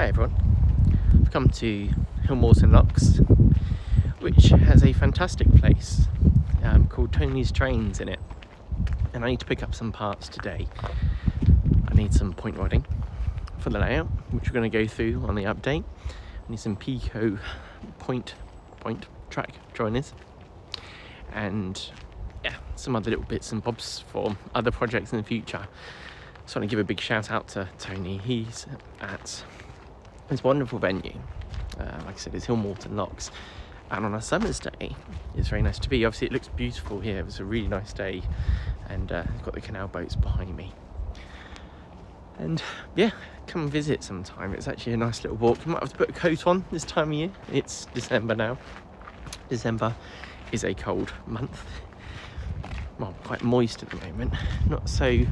Hi everyone, I've come to Hillmorton Locks, which has a fantastic place called Tony's Trains in it, and I need to pick up some parts today. I need some point rodding for the layout, which we're going to go through on the update. I need some Pico point track joiners, and yeah, some other little bits and bobs for other projects in the future. So I want to give a big shout out to Tony. He's at this wonderful venue, like I said, it's Hillmorton Locks, and on a summer's day it's very nice to be. Obviously it looks beautiful here, it was a really nice day, and I've got the canal boats behind me, and yeah, come visit sometime. It's actually a nice little walk. You might have to put a coat on this time of year. It's December now. December is a cold month, well, quite moist at the moment, not so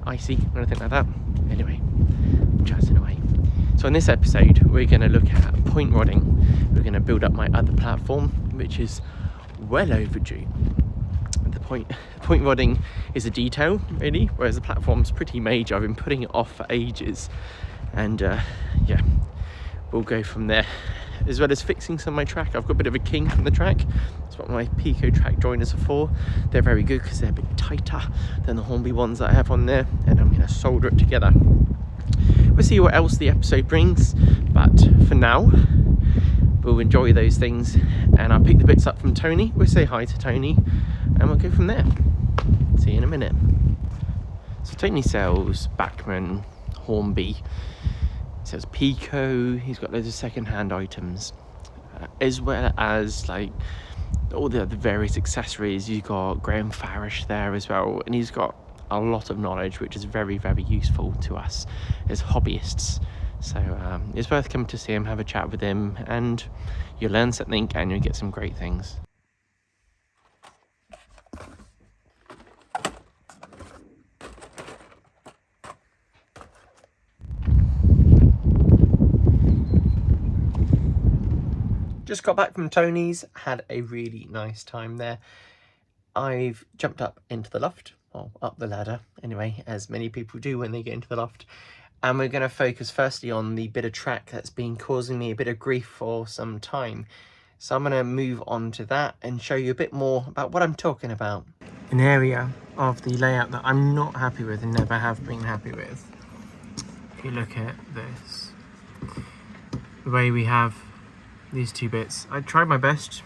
icy or anything like that. Anyway, I'm chatting away. So in this episode we're going to look at point rodding. We're going to build up my other platform, which is well overdue. The point rodding is a detail really, whereas the platform's pretty major. I've been putting it off for ages, and yeah, we'll go from there, as well as fixing some of my track. I've got a bit of a kink in the track. That's what my Pico track joiners are for. They're very good because they're a bit tighter than the Hornby ones that I have on there, and I'm going to solder it together. We'll see what else the episode brings, but for now we'll enjoy those things, and I'll pick the bits up from Tony. We'll say hi to Tony and we'll go from there. See you in a minute. So Tony sells Bachmann, Hornby, he sells Pico, he's got loads of second-hand items, as well as like all the other various accessories. You've got Graham Farish there as well, and he's got a lot of knowledge which is very, very useful to us as hobbyists. So it's worth coming to see him, have a chat with him, and you'll learn something and you'll get some great things. Just got back from Tony's, had a really nice time there. I've jumped up into the loft, or up the ladder anyway, as many people do when they get into the loft, and we're going to focus firstly on the bit of track that's been causing me a bit of grief for some time. So I'm going to move on to that and show you a bit more about what I'm talking about. An area of the layout that I'm not happy with and never have been happy with. If you look at this, the way we have these two bits, I tried my best,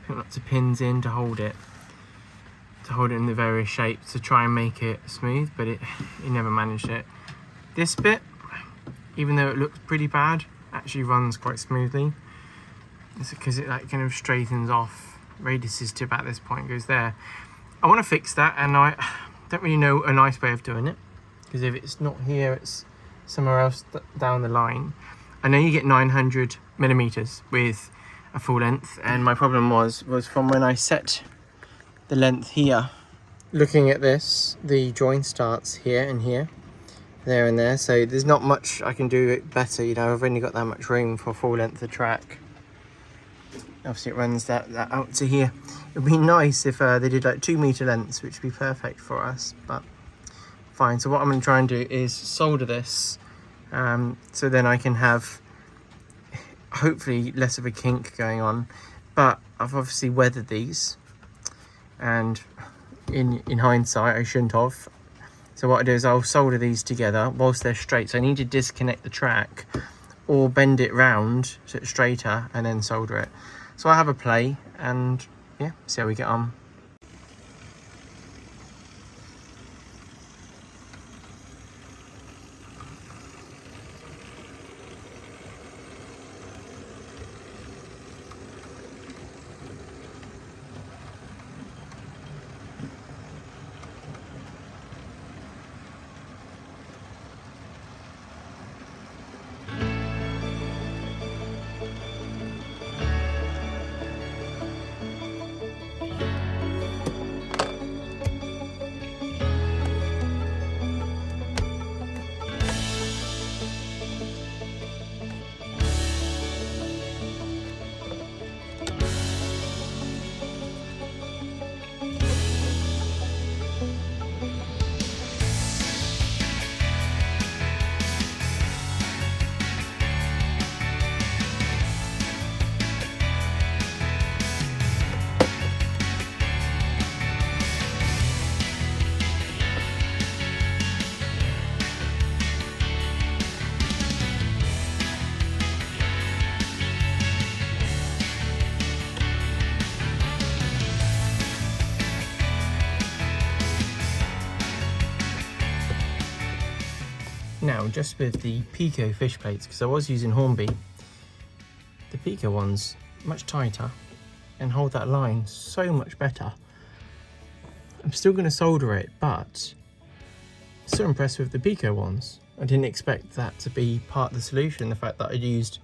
put lots of pins in to hold it in the various shapes to try and make it smooth, but it never managed it. This bit, even though it looks pretty bad, actually runs quite smoothly. It's because it like kind of straightens off, radiuses to about this point, goes there. I want to fix that, and I don't really know a nice way of doing it, because if it's not here, it's somewhere else down the line. I know you get 900 millimeters with a full length, and my problem was from when I set the length here. Looking at this, the join starts here and here, there and there, so there's not much I can do it better. You know, I've only got that much room for full length of track. Obviously it runs that out to here. It'd be nice if they did like 2 meter lengths, which would be perfect for us, but fine. So what I'm going to try and do is solder this, so then I can have hopefully less of a kink going on. But I've obviously weathered these, and in hindsight I shouldn't have. So what I do is I'll solder these together whilst they're straight. So I need to disconnect the track or bend it round so it's straighter and then solder it. So I have a play, and yeah, see how we get on. Now, just with the Pico fish plates, because I was using Hornby, the Pico ones much tighter and hold that line so much better. I'm still going to solder it, but so impressed with the Pico ones. I didn't expect that to be part of the solution, the fact that I used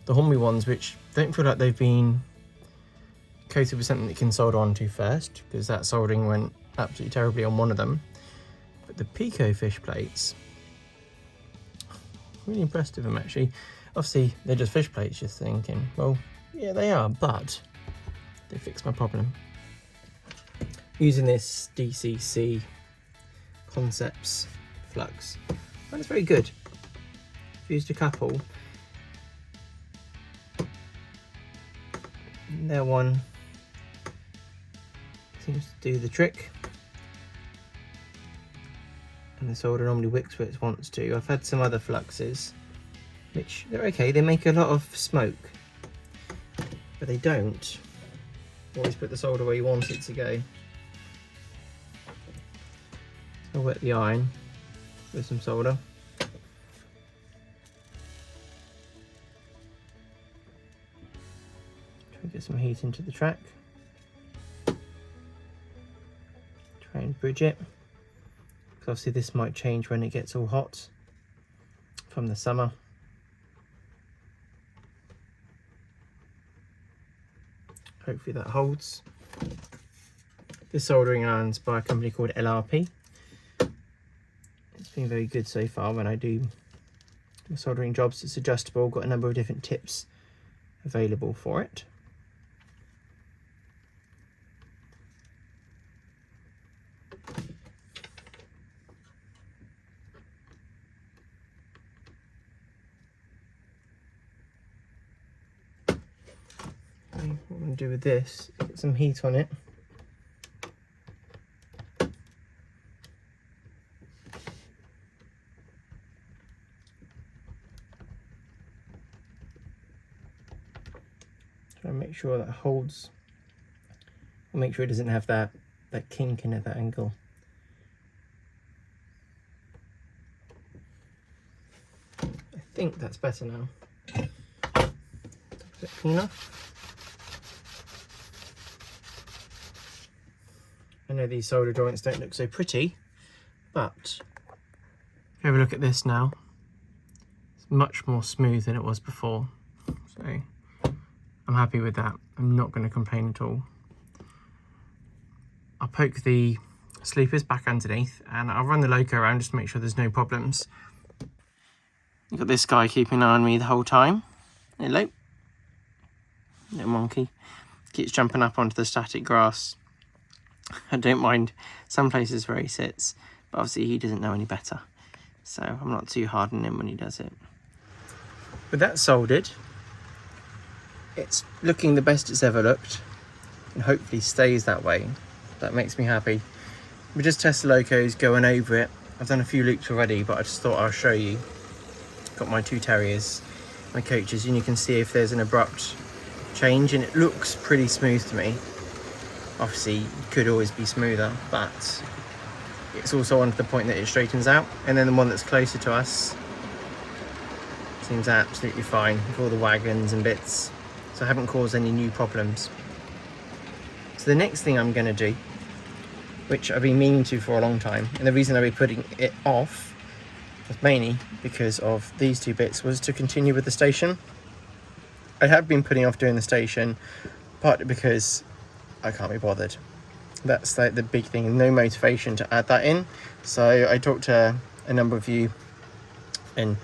the Hornby ones, which don't feel like they've been coated with something that can solder onto first, because that soldering went absolutely terribly on one of them. But the Pico fish plates, really impressed with them actually. Obviously they're just fish plates, just thinking, well, yeah they are, but they fixed my problem. Using this DCC Concepts flux, and it's very good. I've used a couple. Their one seems to do the trick, and the solder normally wicks where it wants to. I've had some other fluxes which they're okay, they make a lot of smoke, but they don't always put the solder where you want it to go. I'll wet the iron with some solder. Try and get some heat into the track. Try and bridge it, because obviously this might change when it gets all hot from the summer. Hopefully that holds. This soldering iron's by a company called LRP. It's been very good so far when I do my soldering jobs. It's adjustable, got a number of different tips available for it. What I'm going to do with this, get some heat on it. Try and make sure that holds. I'll make sure it doesn't have that kink in at that angle. I think that's better now. Is it clean enough? I know these solder joints don't look so pretty, but if you have a look at this now, it's much more smooth than it was before. So I'm happy with that. I'm not going to complain at all. I'll poke the sleepers back underneath and I'll run the loco around just to make sure there's no problems. You've got this guy keeping an eye on me the whole time. Hello. Little monkey. Keeps jumping up onto the static grass. I don't mind some places where he sits, but obviously he doesn't know any better. So I'm not too hard on him when he does it. With that soldered, it's looking the best it's ever looked, and hopefully stays that way. That makes me happy. We just test the locos, going over it. I've done a few loops already, but I just thought I'll show you. Got my two terriers, my coaches, and you can see if there's an abrupt change, and it looks pretty smooth to me. Obviously it could always be smoother, but it's also on to the point that it straightens out. And then the one that's closer to us seems absolutely fine with all the wagons and bits, so I haven't caused any new problems. So the next thing I'm going to do, which I've been meaning to for a long time, and the reason I've been putting it off was mainly because of these two bits, was to continue with the station. I have been putting off doing the station, partly because I can't be bothered. That's like the big thing, no motivation to add that in. So I talked to a number of you, and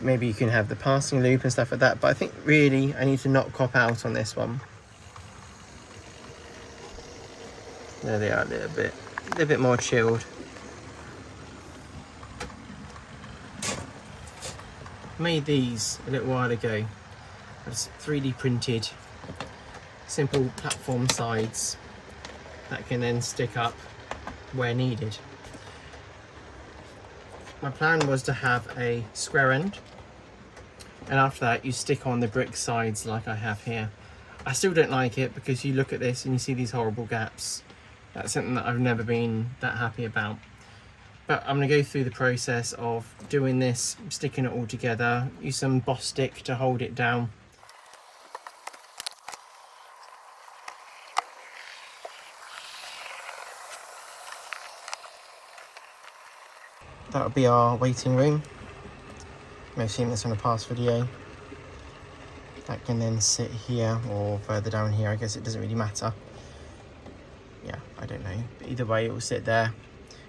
maybe you can have the passing loop and stuff like that, but I think really I need to not cop out on this one. There they are, a little bit more chilled. Made these a little while ago. It's 3D printed simple platform sides that can then stick up where needed. My plan was to have a square end, and after that you stick on the brick sides like I have here. I still don't like it because you look at this and you see these horrible gaps. That's something that I've never been that happy about. But I'm going to go through the process of doing this, sticking it all together, use some boss stick to hold it down. That'll be our waiting room. You may have seen this on a past video. That can then sit here or further down here. I guess it doesn't really matter. Yeah, I don't know. But either way, it will sit there.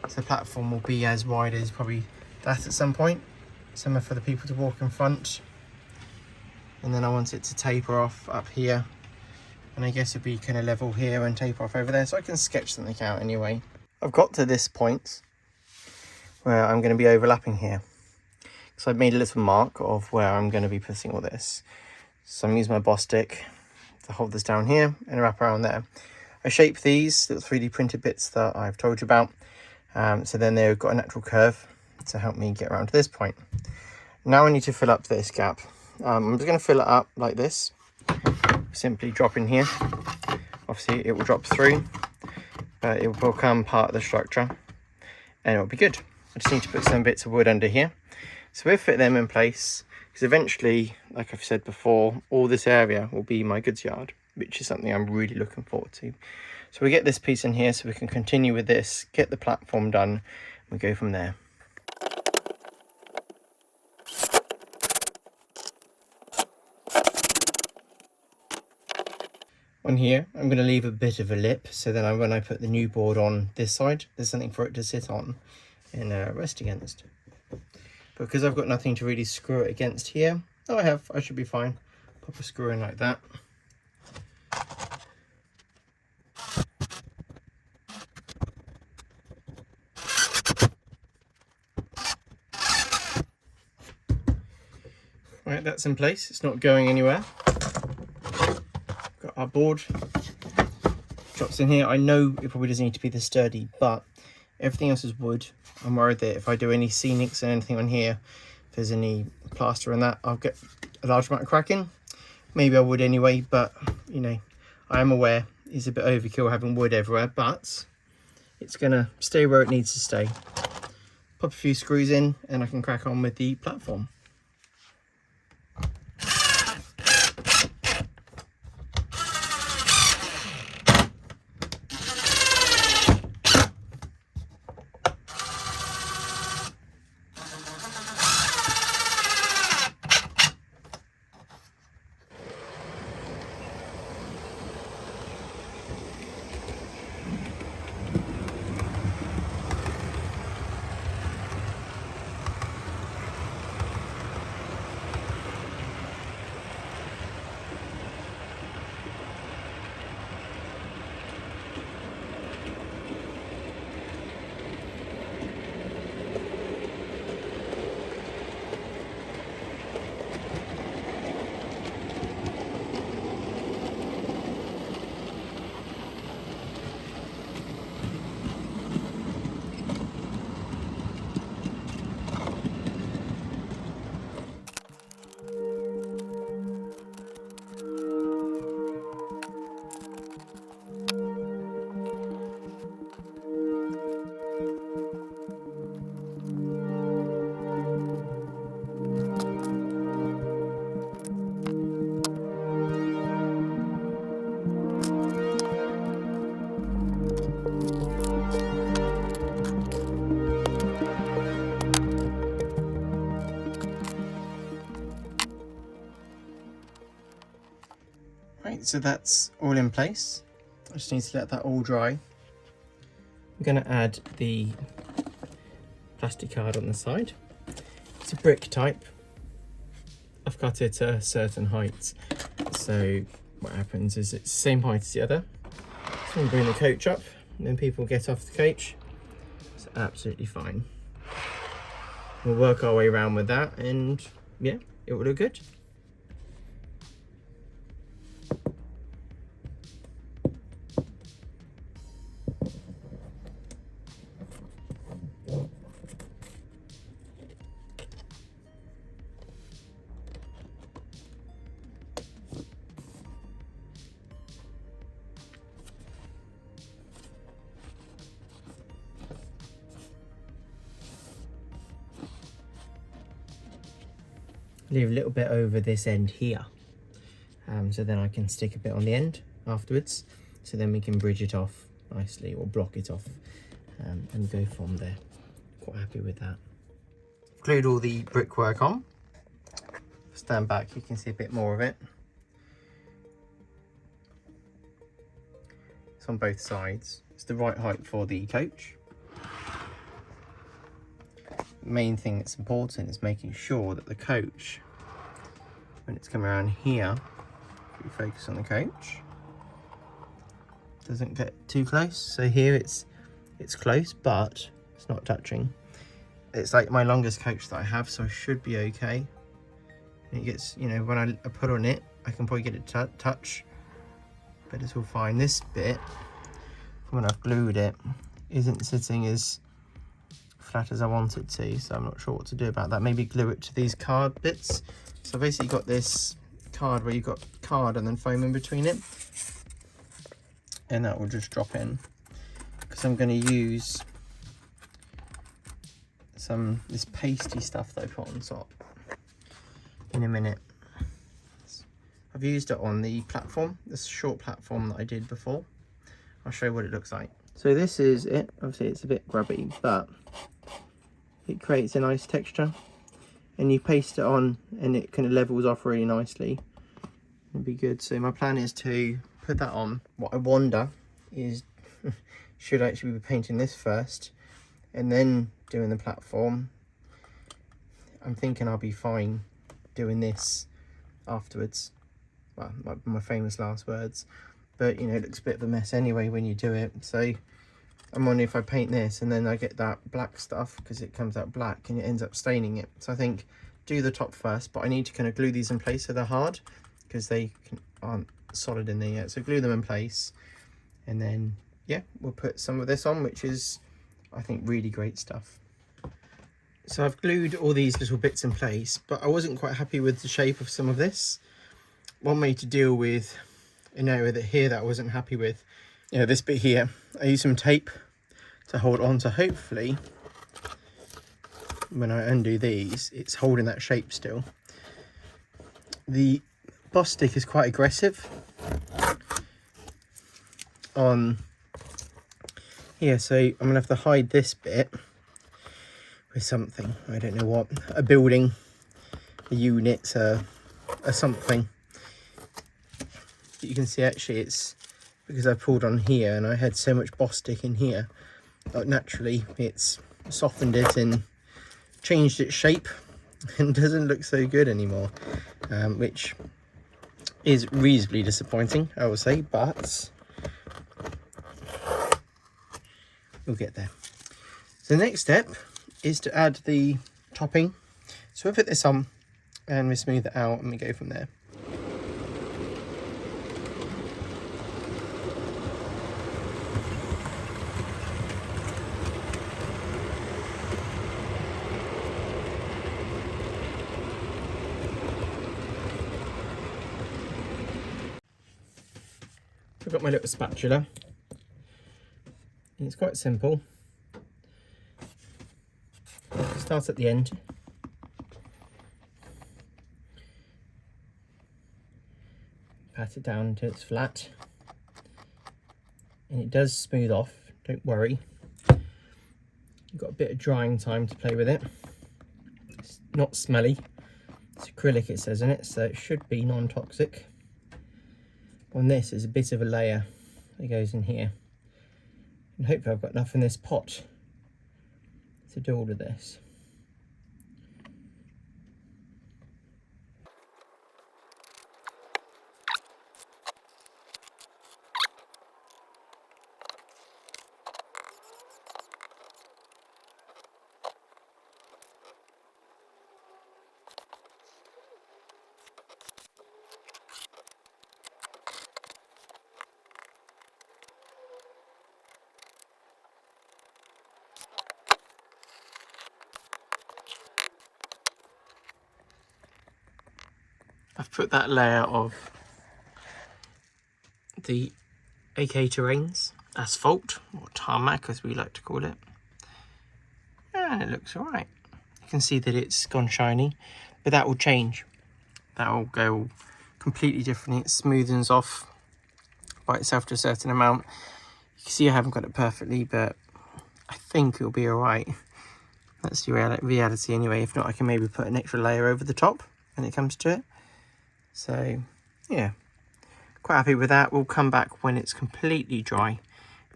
So the platform will be as wide as probably that at some point. Somewhere for the people to walk in front. And then I want it to taper off up here. And I guess it'll be kind of level here and taper off over there. So I can sketch something out anyway. I've got to this point where I'm going to be overlapping here. So I've made a little mark of where I'm going to be putting all this. So I'm using my boss stick to hold this down here and wrap around there. I shape these little 3D printed bits that I've told you about. So then they've got a natural curve to help me get around to this point. Now I need to fill up this gap. I'm just going to fill it up like this. Simply drop in here. Obviously it will drop through, but it will become part of the structure and it'll be good. I just need to put some bits of wood under here. So we'll fit them in place, because eventually, like I've said before, all this area will be my goods yard, which is something I'm really looking forward to. So we get this piece in here so we can continue with this, get the platform done, and we go from there. On here, I'm going to leave a bit of a lip, so then when I put the new board on this side, there's something for it to sit on and rest against. Because I've got nothing to really screw it against here. Oh, I should be fine. Pop a screw in like that. Right, that's in place. It's not going anywhere. Got our board. Drops in here. I know it probably doesn't need to be this sturdy, but everything else is wood. I'm worried that if I do any scenics and anything on here, if there's any plaster and that, I'll get a large amount of cracking. Maybe I would anyway, but you know, I am aware it's a bit overkill having wood everywhere, but it's gonna stay where it needs to stay. Pop a few screws in and I can crack on with the platform. Right, so that's all in place. I just need to let that all dry. I'm going to add the plastic card on the side. It's a brick type. I've cut it a certain height, so what happens is it's the same height as the other. So I'm bring the coach up, and then people get off the coach. It's absolutely fine. We'll work our way around with that, and yeah, it will look good. leave a little bit over this end here, so then I can stick a bit on the end afterwards, so then we can bridge it off nicely or block it off, and go from there. Quite happy with that. Glued all the brickwork on. Stand back, you can see a bit more of it. It's on both sides. It's the right height for the coach. The main thing that's important is making sure that the coach, when it's coming around here, if you focus on the coach, doesn't get too close. So here it's close, but it's not touching. It's like my longest coach that I have, so I should be okay. And it gets, you know, when I put on it, I can probably get it to touch, but it's all fine. This bit, from when I've glued it, isn't sitting as flat as I want it to, so I'm not sure what to do about that. Maybe glue it to these card bits. So I've basically got this card where you've got card and then foam in between it, and that will just drop in, because I'm going to use this pasty stuff that I put on top in a minute. I've used it on the platform, this short platform that I did before. I'll show you what it looks like. So this is it. Obviously it's a bit grubby, but it creates a nice texture, and you paste it on and it kind of levels off really nicely. It'd be good. So my plan is to put that on. What I wonder is should I actually be painting this first and then doing the platform? I'm thinking I'll be fine doing this afterwards. Well, my famous last words. But you know, it looks a bit of a mess anyway when you do it. So I'm wondering if I paint this and then I get that black stuff, because it comes out black and it ends up staining it. So I think do the top first, but I need to kind of glue these in place so they're hard, because they aren't solid in there yet. So glue them in place, and then yeah, we'll put some of this on, which is, I think, really great stuff. So I've glued all these little bits in place, but I wasn't quite happy with the shape of some of this. One way to deal with an area that I wasn't happy with, you know, this bit here, I used some tape to hold on, so hopefully when I undo these, it's holding that shape still. The boss stick is quite aggressive on here, so I'm gonna have to hide this bit with something. I don't know what, a building, a unit, a something. You can see actually it's because I pulled on here and I had so much boss stick in here, naturally it's softened it and changed its shape and doesn't look so good anymore, which is reasonably disappointing, I will say, but we'll get there. So the next step is to add the topping. So we'll put this on and we smooth it out and we go from there. I've got my little spatula, and it's quite simple. Start at the end, pat it down until it's flat, and it does smooth off, don't worry. You've got a bit of drying time to play with it. It's not smelly, it's acrylic it says in it, so it should be non-toxic. On this is a bit of a layer that goes in here, and hopefully I've got enough in this pot to do all of this. I've put that layer of the AK Terrains asphalt, or tarmac as we like to call it, and it looks alright. You can see that it's gone shiny, but that will change that'll go completely differently. It smoothens off by itself to a certain amount. You can see I haven't got it perfectly, but I think it'll be all right. That's the reality anyway. If not, I can maybe put an extra layer over the top when it comes to it. So yeah, quite happy with that. We'll come back when it's completely dry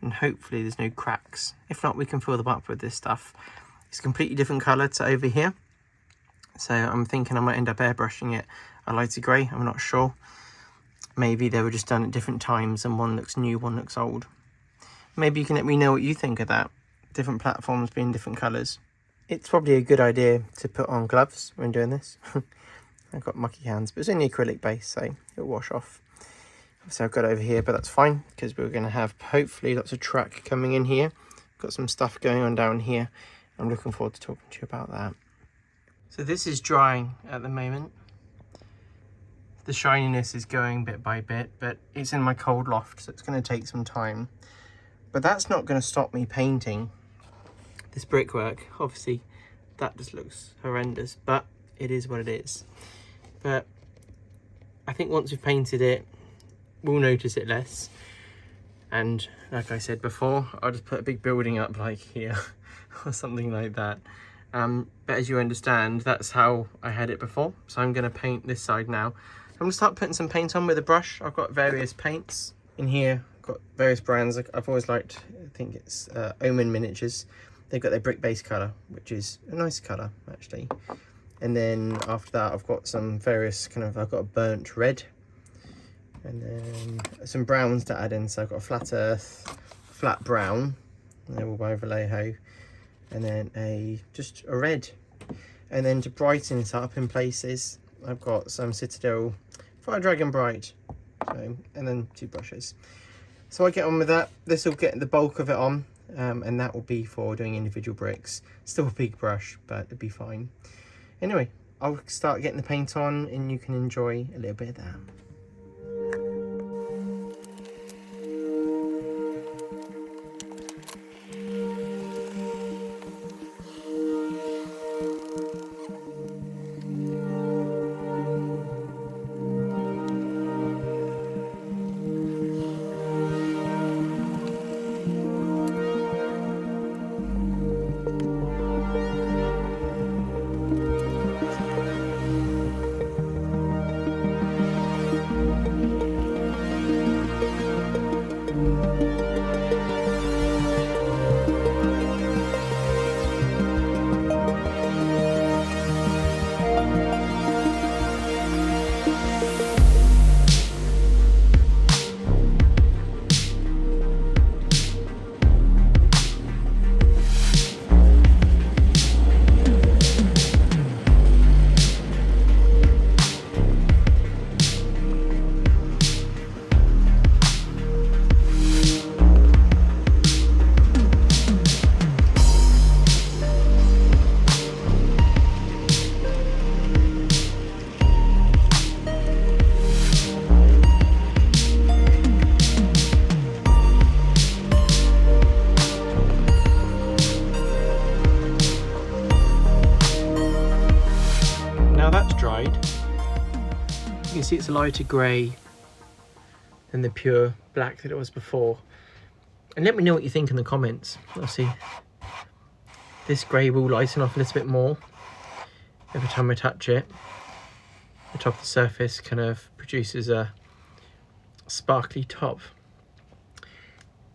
and hopefully there's no cracks. If not, we can fill them up with this stuff. It's a completely different colour to over here, so I'm thinking I might end up airbrushing it a lighter grey. I'm not sure. Maybe they were just done at different times and one looks new, one looks old. Maybe you can let me know what you think of that. Different platforms being different colours. It's probably a good idea to put on gloves when doing this. I've got mucky hands, but it's only acrylic base, so it'll wash off. So I've got it over here, but that's fine because we're going to have hopefully lots of track coming in here. Got some stuff going on down here. I'm looking forward to talking to you about that. So this is drying at the moment. The shininess is going bit by bit, but it's in my cold loft, so it's going to take some time. But that's not going to stop me painting this brickwork. Obviously, that just looks horrendous, but it is what it is. But I think once we've painted it, we'll notice it less. And like I said before, I'll just put a big building up like here or something like that. But as you understand, that's how I had it before. So I'm going to paint this side now. I'm going to start putting some paint on with a brush. I've got various paints in here. I've got various brands. I've always liked, I think it's Omen Miniatures. They've got their brick base colour, which is a nice colour actually. And then after that, I've got some various I've got a burnt red. And then some browns to add in. So I've got a flat earth, flat brown, and then all by Vallejo. And then just a red. And then to brighten it up in places, I've got some Citadel Fire Dragon Bright. So, and then 2 brushes. So I get on with that. This will get the bulk of it on. And that will be for doing individual bricks. Still a big brush, but it'll be fine. Anyway, I'll start getting the paint on and you can enjoy a little bit of that. You can see it's a lighter grey than the pure black that it was before. And let me know what you think in the comments. Obviously, this grey will lighten off a little bit more every time I touch it. The top of the surface kind of produces a sparkly top.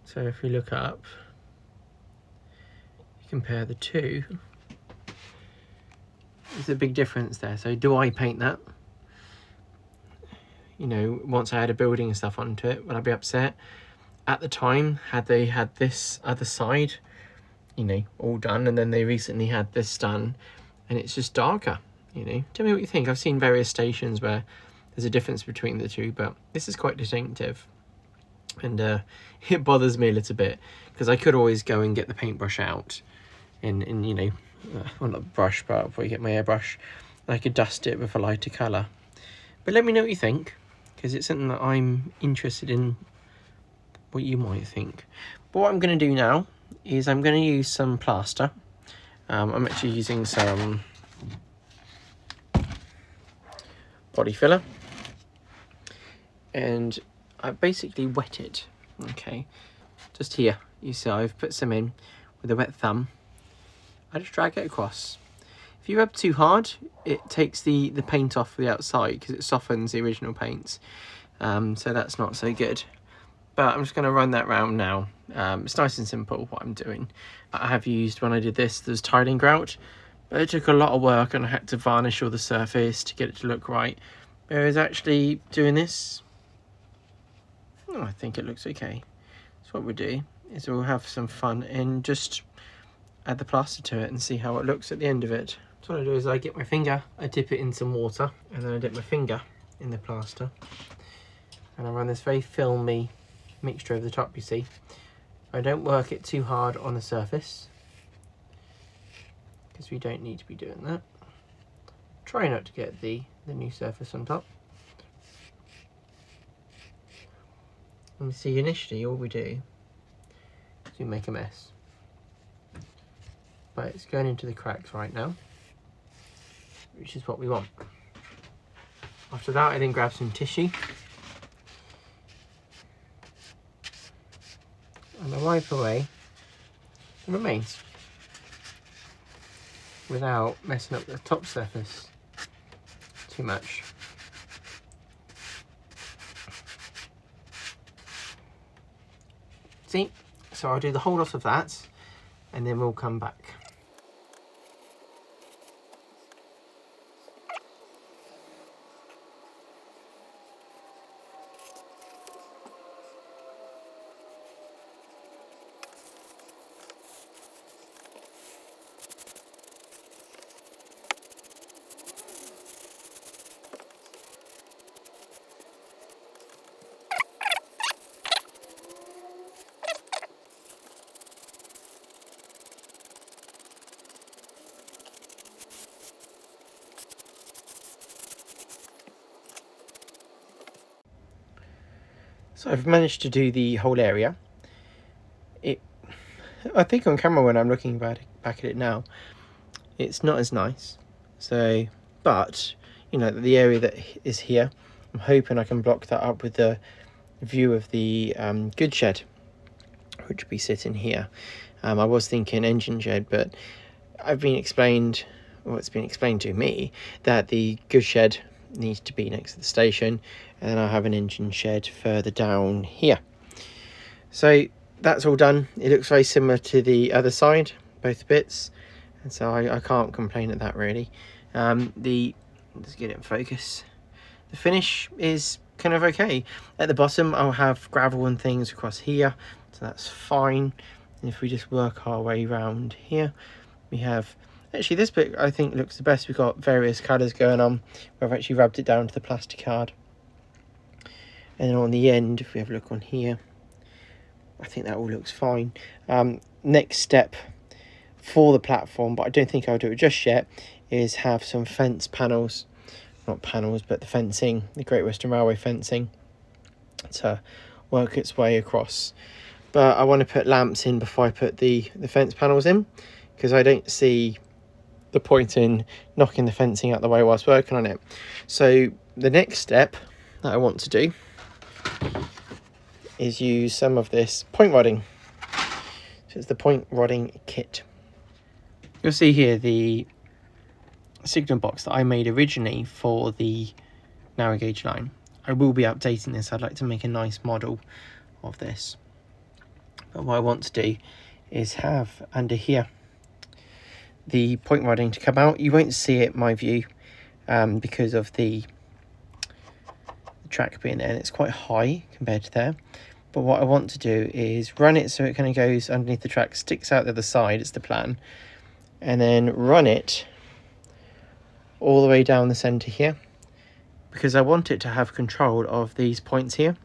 So if we look up, you compare the two, there's a big difference there. So do I paint that? You know, once I had a building and stuff onto it, would I be upset? At the time, had they had this other side, you know, all done, and then they recently had this done, and it's just darker, you know. Tell me what you think. I've seen various stations where there's a difference between the two, but this is quite distinctive. And it bothers me a little bit, because I could always go and get the paintbrush out, and you know, well, not the brush, but I'll probably get my airbrush, and I could dust it with a lighter colour. But let me know what you think, because it's something that I'm interested in what you might think. But what I'm going to do now is I'm going to use some plaster. I'm actually using some body filler, and I basically wet it. Okay, just here you see I've put some in with a wet thumb. I just drag it across. If you rub too hard, it takes the paint off the outside because it softens the original paints, so that's not so good. But I'm just going to run that round now. It's nice and simple what I'm doing. I have used, when I did this, there's tiling grout, but it took a lot of work and I had to varnish all the surface to get it to look right. Whereas actually doing this, I think it looks okay. So what we'll do is we'll have some fun and just add the plaster to it and see how it looks at the end of it. So what I do is I get my finger, I dip it in some water, and then I dip my finger in the plaster, and I run this very filmy mixture over the top, you see. I don't work it too hard on the surface because we don't need to be doing that. Try not to get the new surface on top. And you see, initially all we do is we make a mess, but it's going into the cracks right now, which is what we want. After that, I then grab some tissue and I wipe away the remains without messing up the top surface too much. See? So I'll do the whole lot of that and then we'll come back. So I've managed to do the whole area. I think on camera when I'm looking back at it now, it's not as nice. So, but, you know, the area that is here, I'm hoping I can block that up with the view of the goods shed, which would be sitting here. I was thinking engine shed, but it's been explained to me that the goods shed needs to be next to the station, and then I'll have an engine shed further down here. So that's all done. It looks very similar to the other side, both bits, and so I can't complain at that really. Let's get it in focus. The finish is kind of okay. At the bottom I'll have gravel and things across here, so that's fine. And if we just work our way around here, we have, actually this bit I think looks the best. We've got various colours going on. I've actually rubbed it down to the plastic card. And then on the end, if we have a look on here, I think that all looks fine. Next step for the platform, but I don't think I'll do it just yet, is have some fence panels. Not panels, but the fencing, the Great Western Railway fencing, to work its way across. But I want to put lamps in before I put the fence panels in, because I don't see the point in knocking the fencing out the way whilst working on it. So the next step that I want to do is use some of this point rodding. So it's the point rodding kit. You'll see here the signal box that I made originally for the narrow gauge line. I will be updating this. I'd like to make a nice model of this. But what I want to do is have under here the point rodding to come out. You won't see it, my view, because of the track being there, and it's quite high compared to there. But what I want to do is run it so it kind of goes underneath the track, sticks out the other side, it's the plan, and then run it all the way down the centre here, because I want it to have control of these points here.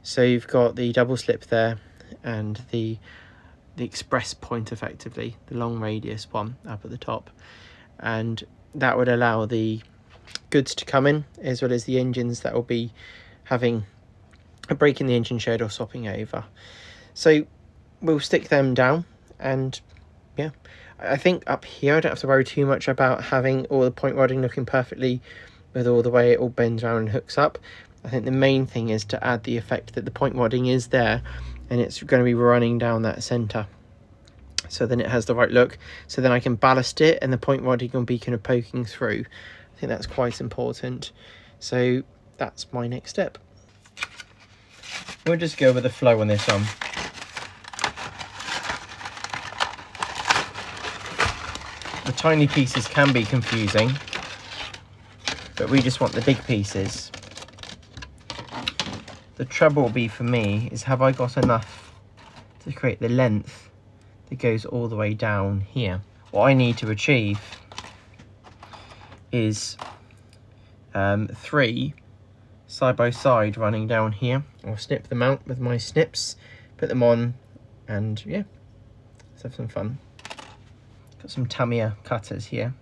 So you've got the double slip there and the express point, effectively the long radius one up at the top, and that would allow the goods to come in, as well as the engines that will be having a break in the engine shed or swapping over. So we'll stick them down, and yeah, I think up here I don't have to worry too much about having all the point rodding looking perfectly with all the way it all bends around and hooks up. I think the main thing is to add the effect that the point wadding is there and it's going to be running down that centre. So then it has the right look. So then I can ballast it and the point wadding will be kind of poking through. I think that's quite important. So that's my next step. We'll just go with the flow on this one. The tiny pieces can be confusing, but we just want the big pieces. The trouble will be for me is, have I got enough to create the length that goes all the way down here? What I need to achieve is 3 side by side running down here. I'll snip them out with my snips, put them on, and yeah, let's have some fun. Got some Tamiya cutters here.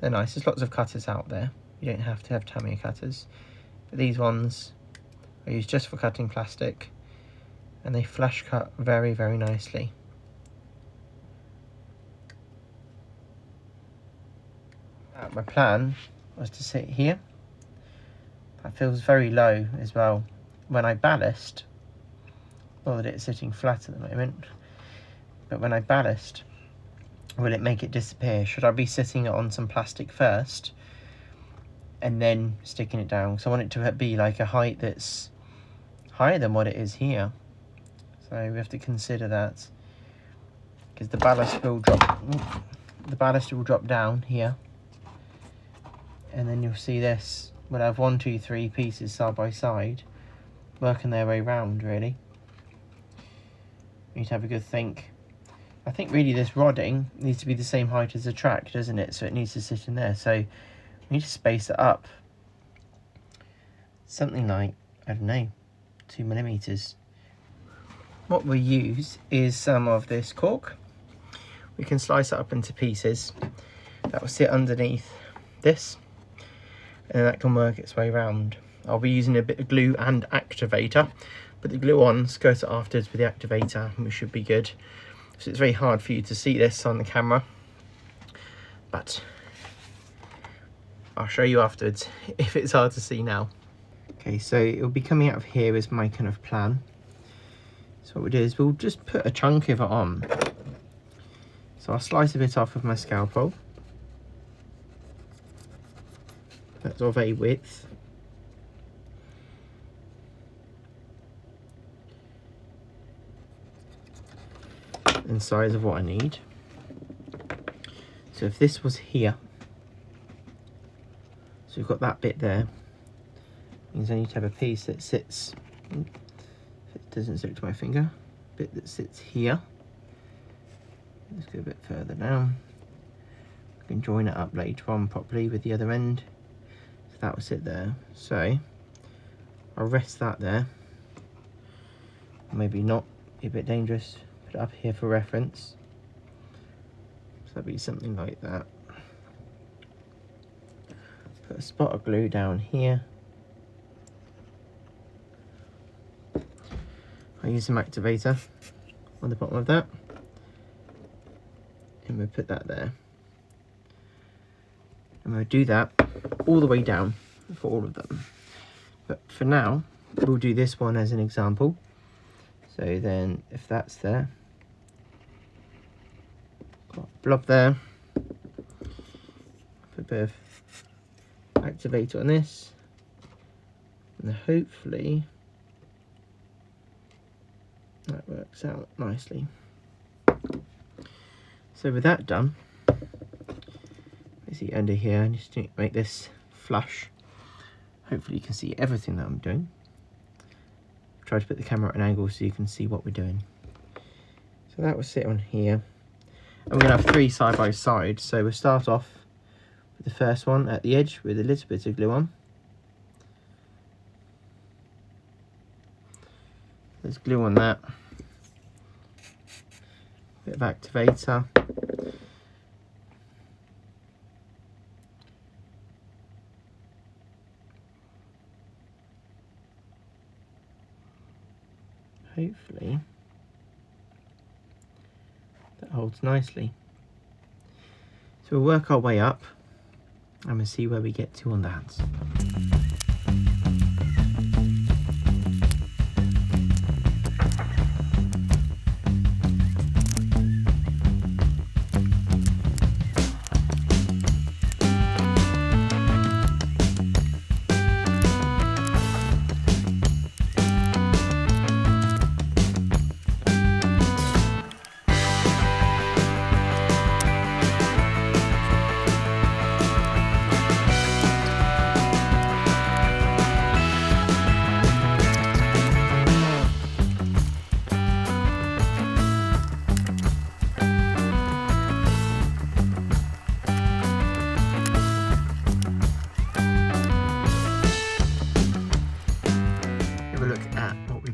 They're nice. There's lots of cutters out there. You don't have to have Tamiya cutters. But these ones I use just for cutting plastic, and they flash cut very, very nicely. My plan was to sit here. That feels very low as well. When I ballast, well, that it's sitting flat at the moment, but when I ballast, will it make it disappear? Should I be sitting it on some plastic first and then sticking it down? So I want it to be like a height that's higher than what it is here. So we have to consider that, because the ballast will drop. The ballast will drop down here, and then you'll see this. We'll have 1, 2, 3 pieces side by side, working their way round. Really, you need to have a good think. I think really this rodding needs to be the same height as the track, doesn't it? So it needs to sit in there. So we need to space it up. Something like, I don't know, 2 millimeters. What we'll use is some of this cork. We can slice it up into pieces. That will sit underneath this, and then that can work its way around. I'll be using a bit of glue and activator, but the glue on, skirt it afterwards with the activator, and we should be good. So it's very hard for you to see this on the camera, but I'll show you afterwards if it's hard to see now. Okay, so it'll be coming out of here is my kind of plan. So what we'll do is we'll just put a chunk of it on. So I'll slice a bit off with my scalpel. That's of a width. And size of what I need. So if this was here, so we've got that bit there, means I need to have a piece that sits, if it doesn't stick to my finger, bit that sits here. Let's go a bit further down. I can join it up later on properly with the other end. So that will sit there. So I'll rest that there. Maybe not, be a bit dangerous. Put it up here for reference. So that'd be something like that. Put a spot of glue down here. I use some activator on the bottom of that, and we'll put that there. And we'll do that all the way down for all of them. But for now, we'll do this one as an example. So then if that's there, got a blob there, put a bit of activator on this, and hopefully that works out nicely. So with that done, you see under here, I just need to make this flush. Hopefully you can see everything that I'm doing. Try to put the camera at an angle so you can see what we're doing. So that will sit on here. And we're going to have 3 side by side. So we'll start off with the first one at the edge with a little bit of glue on. There's glue on that. Bit of activator. Hopefully that holds nicely. So we'll work our way up and we'll see where we get to on that.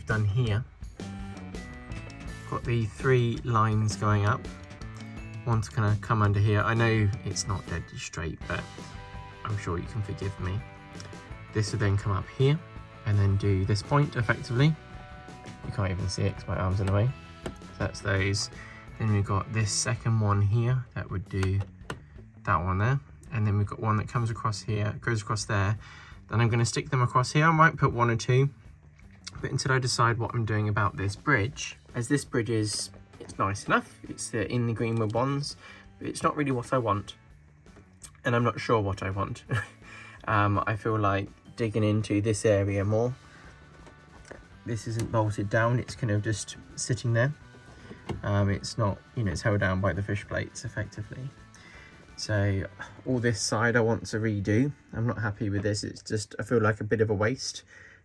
Done here. Got the 3 lines going up. One's gonna come under here. I know it's not dead straight, but I'm sure you can forgive me. This will then come up here and then do this point effectively. You can't even see it because my arm's in the way. So that's those. Then we've got this second one here that would do that one there. And then we've got one that comes across here, goes across there. Then I'm gonna stick them across here. I might put 1 or 2. But until I decide what I'm doing about this bridge, as this bridge it's nice enough, it's in the Greenwood bonds, but it's not really what I want, and I'm not sure what I want. I feel like digging into this area more. This isn't bolted down, it's kind of just sitting there. It's not, you know, it's held down by the fish plates effectively. So all this side I want to redo. I'm not happy with this, it's just, I feel like a bit of a waste.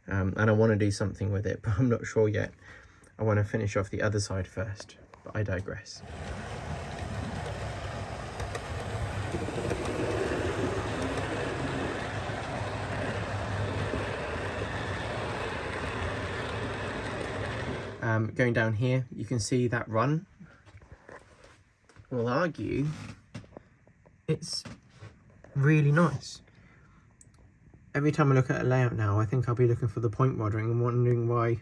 And I want to do something with it, but I'm not sure yet. I want to finish off the other side first, but I digress. Going down here, you can see that run. I'll argue it's really nice. Every time I look at a layout now, I think I'll be looking for the point rodding and wondering why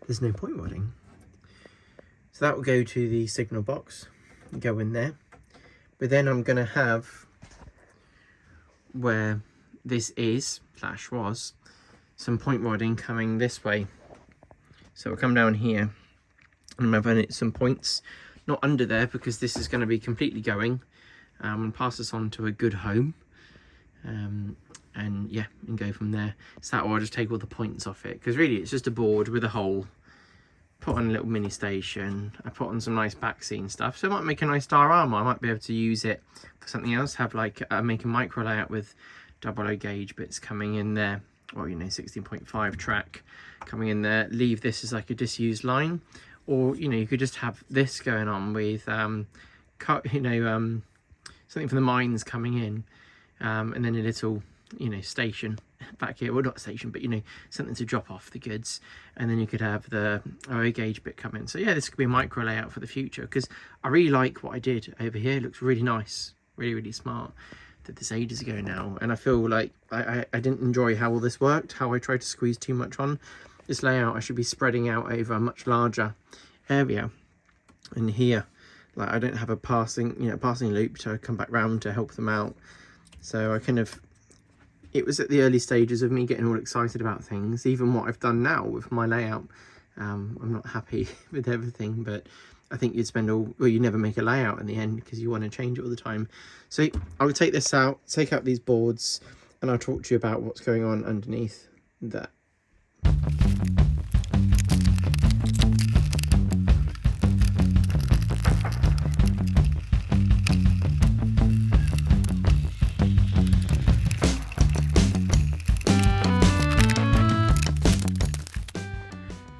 there's no point rodding. So that will go to the signal box, go in there. But then I'm going to have, where this is, / was, some point rodding coming this way. So it'll come down here, and I'm having some points, not under there, because this is going to be completely going, and pass this on to a good home. And yeah, and go from there. So that, or I'll just take all the points off it, because really it's just a board with a hole. Put on a little mini station. I put on some nice back scene stuff, so it might make a nice diorama. I might be able to use it for something else. Have like make a micro layout with 00 gauge bits coming in there, or you know, 16.5 track coming in there. Leave this as like a disused line, or you know, you could just have this going on with something from the mines coming in, and then a little, you know, station back here. Well, not station, but you know, something to drop off the goods, and then you could have the 00 gauge bit come in. So yeah, this could be a micro layout for the future, because I really like what I did over here. It looks really nice, really smart. Did this ages ago now, and I feel like I didn't enjoy how all this worked, how I tried to squeeze too much on this layout. I should be spreading out over a much larger area, and here, like, I don't have a passing loop to come back round to help them out. So I kind of, it was at the early stages of me getting all excited about things. Even what I've done now with my layout, I'm not happy with everything, but I think you'd spend you never make a layout in the end, because you want to change it all the time. So I'll take this out, take out these boards, and I'll talk to you about what's going on underneath that.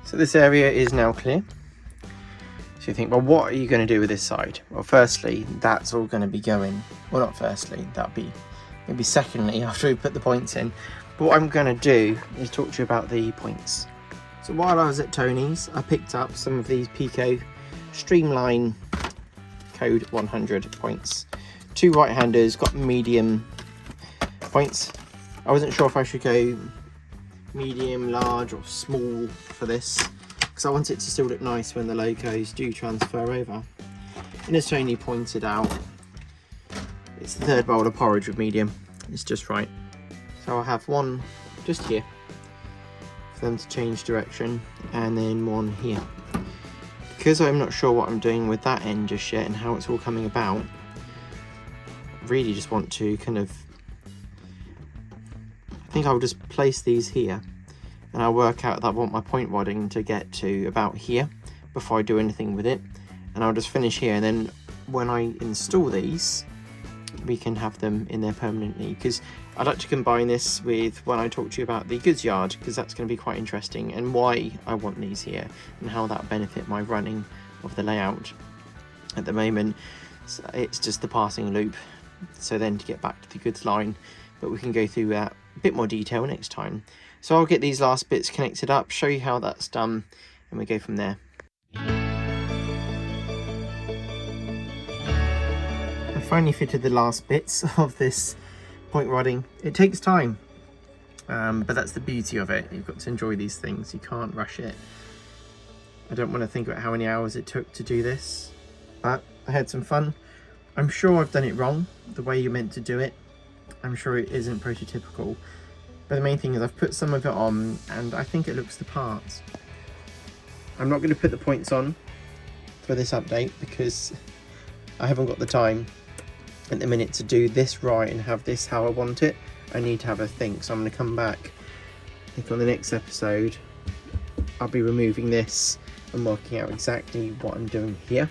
So this area is now clear. So you think, well, what are you going to do with this side? Well, firstly, that's all going to be going. Well, not firstly, that'll be maybe secondly after we put the points in. But what I'm going to do is talk to you about the points. So while I was at Tony's, I picked up some of these Pico Streamline Code 100 points. 2 right-handers, got medium points. I wasn't sure if I should go medium, large or small for this, because I want it to still look nice when the logos do transfer over. And as Tony pointed out, it's the 3rd bowl of porridge with medium. is just right. So I'll have one just here for them to change direction, and then one here. Because I'm not sure what I'm doing with that end just yet and how it's all coming about, I really just want to kind of, I think I'll just place these here, and I'll work out that I want my point wadding to get to about here before I do anything with it, and I'll just finish here, and then when I install these we can have them in there permanently, because I'd like to combine this with when I talk to you about the goods yard, because that's going to be quite interesting, and why I want these here and how that benefit my running of the layout. At the moment it's just the passing loop, so then to get back to the goods line, but we can go through that a bit more detail next time. So I'll get these last bits connected up, show you how that's done, and we go from there. I finally fitted the last bits of this point rodding. It takes time, but that's the beauty of it. You've got to enjoy these things, you can't rush it. I don't want to think about how many hours it took to do this, but I had some fun. I'm sure I've done it wrong, the way you're meant to do it. I'm sure it isn't prototypical, but the main thing is I've put some of it on and I think it looks the part. I'm not going to put the points on for this update because I haven't got the time at the minute to do this right and have this how I want it. I need to have a think, so I'm going to come back. I think on the next episode I'll be removing this and working out exactly what I'm doing here,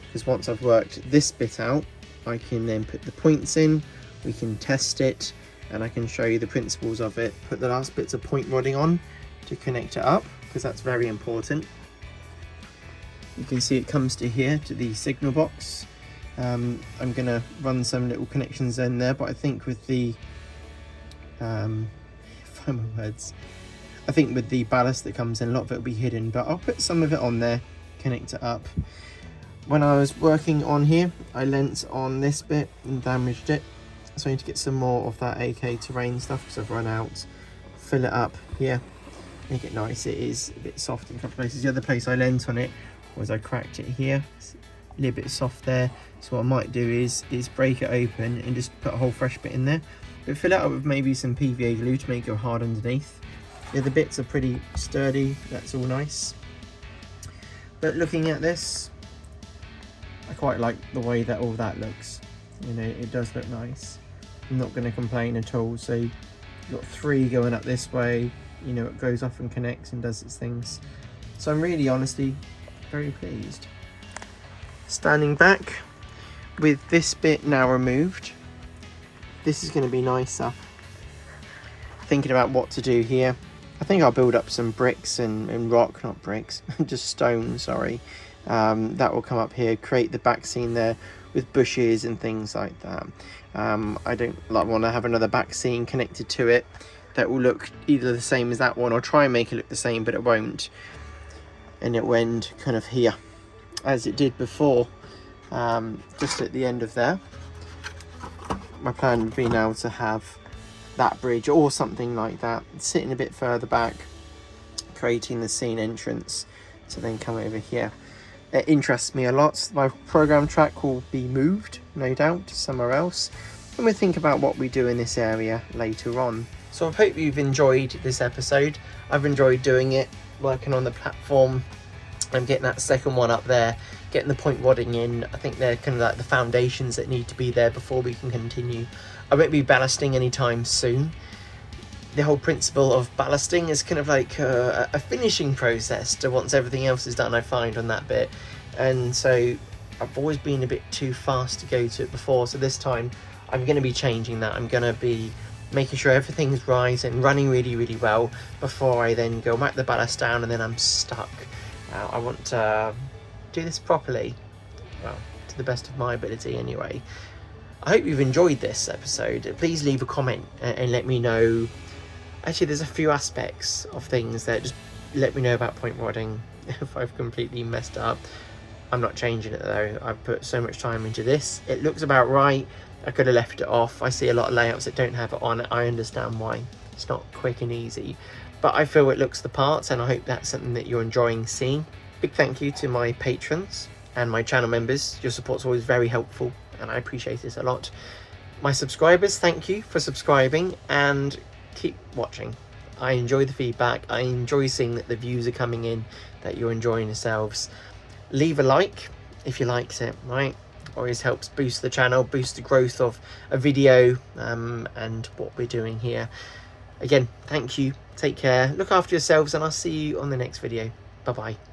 because once I've worked this bit out I can then put the points in, we can test it, and I can show you the principles of it. Put the last bits of point rodding on to connect it up, because that's very important. You can see it comes to here, to the signal box. I'm going to run some little connections in there, but I think with the find my words, I think with the ballast that comes in, a lot of it will be hidden, but I'll put some of it on there, connect it up. When I was working on here, I leant on this bit and damaged it, so I need to get some more of that AK terrain stuff because I've run out. Fill it up here, make it nice. It is a bit soft in a couple of places. The other place I leant on it was I cracked it here, it's a little bit soft there, so what I might do is break it open and just put a whole fresh bit in there, but fill it up with maybe some PVA glue to make it go hard underneath. The other bits are pretty sturdy, that's all nice. But looking at this, I quite like the way that all that looks. You know, it does look nice. I'm not going to complain at all. So you've got 3 going up this way, you know, it goes off and connects and does its things. So I'm really honestly very pleased. Standing back with this bit now removed, this is going to be nicer. Thinking about what to do here, I think I'll build up some bricks and rock, not bricks, just stone, sorry. That will come up here, create the back scene there with bushes and things like that. I don't want to have another back scene connected to it that will look either the same as that one, or try and make it look the same, but it won't, and it will end kind of here as it did before, just at the end of there. My plan would be now to have that bridge or something like that sitting a bit further back, creating the scene entrance to then come over here. It interests me a lot. My program track will be moved, no doubt, to somewhere else, and we'll think about what we do in this area later on. So I hope you've enjoyed this episode. I've enjoyed doing it, working on the platform and getting that second one up there, getting the point rodding in. I think they're kind of like the foundations that need to be there before we can continue. I won't be ballasting anytime soon. The whole principle of ballasting is kind of like a finishing process to once everything else is done, I find, on that bit. And so I've always been a bit too fast to go to it before, so this time I'm going to be changing that. I'm going to be making sure everything's right and running really, really well before I then go whack the ballast down and then I'm stuck. I want to do this properly, well, to the best of my ability anyway. I hope you've enjoyed this episode. Please leave a comment and let me know. Actually, there's a few aspects of things that just let me know about point rodding if I've completely messed up. I'm not changing it though. I've put so much time into this. It looks about right. I could have left it off. I see a lot of layouts that don't have it on. I understand why. It's not quick and easy, but I feel it looks the part, and I hope that's something that you're enjoying seeing. Big thank you to my patrons and my channel members. Your support's always very helpful and I appreciate it a lot. My subscribers, thank you for subscribing and keep watching. I enjoy the feedback. I enjoy seeing that the views are coming in, that you're enjoying yourselves. Leave a like if you liked it, right? Always helps boost the channel, boost the growth of a video and what we're doing here. Again, thank you. Take care. Look after yourselves, and I'll see you on the next video. Bye bye.